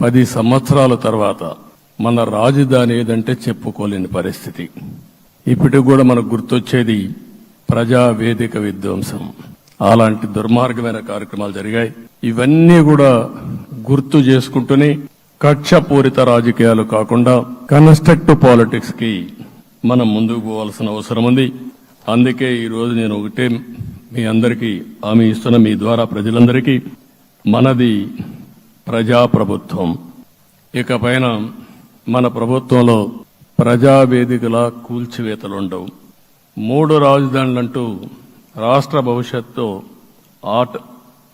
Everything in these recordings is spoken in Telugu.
10 సంవత్సరాల తర్వాత మన రాజధాని ఏదంటే చెప్పుకోలేని పరిస్థితి. ఇప్పటికి కూడా మనకు గుర్తొచ్చేది ప్రజావేదిక విధ్వంసం. అలాంటి దుర్మార్గమైన కార్యక్రమాలు జరిగాయి. ఇవన్నీ కూడా గుర్తు చేసుకుంటూనే కక్షపూరిత రాజకీయాలు కాకుండా కన్స్ట్రక్టివ్ పాలిటిక్స్ కి మనం ముందుకు పోవాల్సిన అవసరం ఉంది. అందుకే ఈ రోజు నేను ఒకటే మీ అందరికీ హామీ ఇస్తున్న, మీ ద్వారా ప్రజలందరికీ, మనది ప్రజాప్రభుత్వం. ఇకపైన మన ప్రభుత్వంలో ప్రజావేదికల కూల్చివేతలు ఉండవు. 3 రాజధానులంటూ రాష్ట్ర భవిష్యత్తు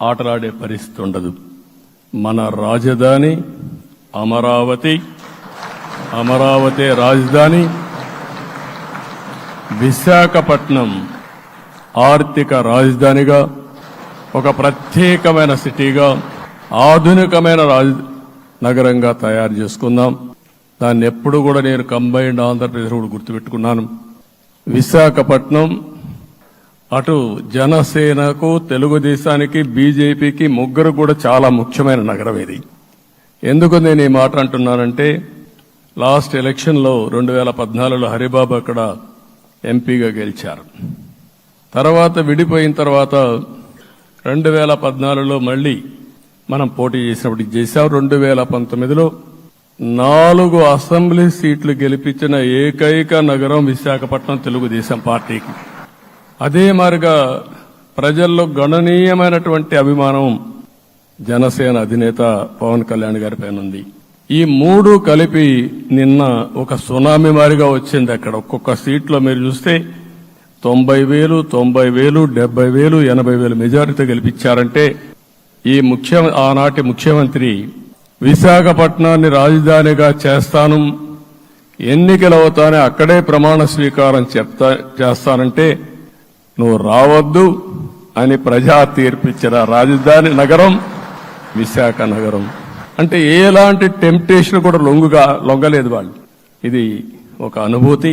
ఆటలాడే పరిస్థితి ఉండదు. మన రాజధాని అమరావతి, అమరావతి రాజధాని. విశాఖపట్నం ఆర్థిక రాజధానిగా, ఒక ప్రత్యేకమైన సిటీగా, ఆధునికమైన నగరంగా తయారు చేసుకుందాం. దాన్ని ఎప్పుడు కూడా నేను కంబైన్డ్ ఆంధ్రప్రదేశ్ కూడా గుర్తుపెట్టుకున్నాను. విశాఖపట్నం అటు జనసేనకు, తెలుగుదేశానికి, బీజేపీకి ముగ్గురు కూడా చాలా ముఖ్యమైన నగరం ఇది. ఎందుకు నేను ఈ మాట అంటున్నానంటే, లాస్ట్ ఎలక్షన్లో 2014లో హరిబాబు అక్కడ ఎంపీగా గెలిచారు. తర్వాత విడిపోయిన తర్వాత 2014లో మళ్లీ మనం పోటీ చేసినప్పుడు చేశాం. 2019లో 4 అసెంబ్లీ సీట్లు గెలిపించిన ఏకైక నగరం విశాఖపట్నం తెలుగుదేశం పార్టీకి. అదే మాదిరిగా ప్రజల్లో గణనీయమైనటువంటి అభిమానం జనసేన అధినేత పవన్ కళ్యాణ్ గారి పైన ఉంది. ఈ 3 కలిపి నిన్న ఒక సునామీ మారిగా వచ్చింది. అక్కడ ఒక్కొక్క సీట్లో మీరు చూస్తే 90,000, 90,000, 70,000, 80,000 మెజారిటీతో గెలిపించారంటే ఆనాటి ముఖ్యమంత్రి విశాఖపట్నాన్ని రాజధానిగా చేస్తాను, ఎన్నికలవుతానే అక్కడే ప్రమాణ స్వీకారం చేస్తానంటే నువ్వు రావద్దు అని ప్రజా తీర్పిచ్చిన రాజధాని నగరం విశాఖ నగరం. అంటే ఎలాంటి టెంప్టేషన్ కూడా లొంగలేదు వాళ్ళు. ఇది ఒక అనుభూతి.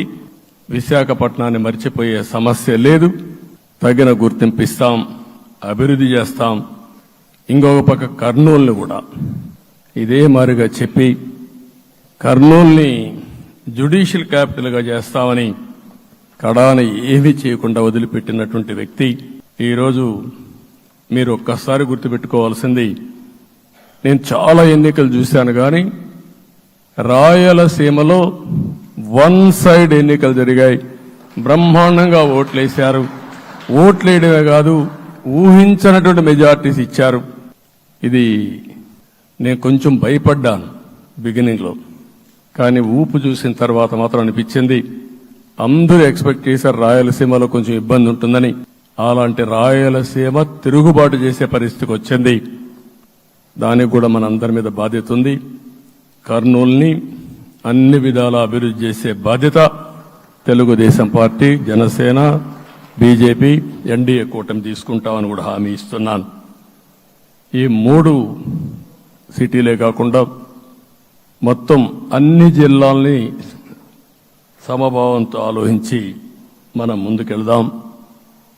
విశాఖపట్నాన్ని మర్చిపోయే సమస్య లేదు. తగిన గుర్తింపు ఇస్తాం, అభివృద్ధి చేస్తాం. ఇంకొక పక్క కర్నూలుని కూడా ఇదే మారిగా చెప్పి కర్నూలుని జ్యుడిషియల్ క్యాపిటల్గా చేస్తామని కడాని ఏమీ చేయకుండా వదిలిపెట్టినటువంటి వ్యక్తి. ఈరోజు మీరు ఒక్కసారి గుర్తుపెట్టుకోవాల్సింది, నేను చాలా ఎన్నికలు చూశాను కానీ రాయలసీమలో 1 సైడ్ ఎన్నికలు జరిగాయి. బ్రహ్మాండంగా ఓట్లేశారు. ఓట్లేయడమే కాదు, ఊహించినటువంటి మెజార్టీస్ ఇచ్చారు. ఇది నేను కొంచెం భయపడ్డాను బిగినింగ్లో, కానీ ఊపు చూసిన తర్వాత మాత్రం అనిపించింది అందరూ ఎక్స్పెక్ట్ చేశారు రాయలసీమలో కొంచెం ఇబ్బంది ఉంటుందని. అలాంటి రాయలసీమ తిరుగుబాటు చేసే పరిస్థితికి వచ్చింది. దానికి కూడా మనందరి మీద బాధ్యత ఉంది. కర్నూలుని అన్ని విధాలా అభివృద్ధి చేసే బాధ్యత Telugu Desam party, Janasena, BJP, NDA కూటమి తీసుకుంటామని కూడా హామీ ఇస్తున్నాను. ఈ 3 సిటీలే కాకుండా మొత్తం అన్ని జిల్లాల్ని సమభావంతో ఆలోచించి మనం ముందుకెళ్దాం.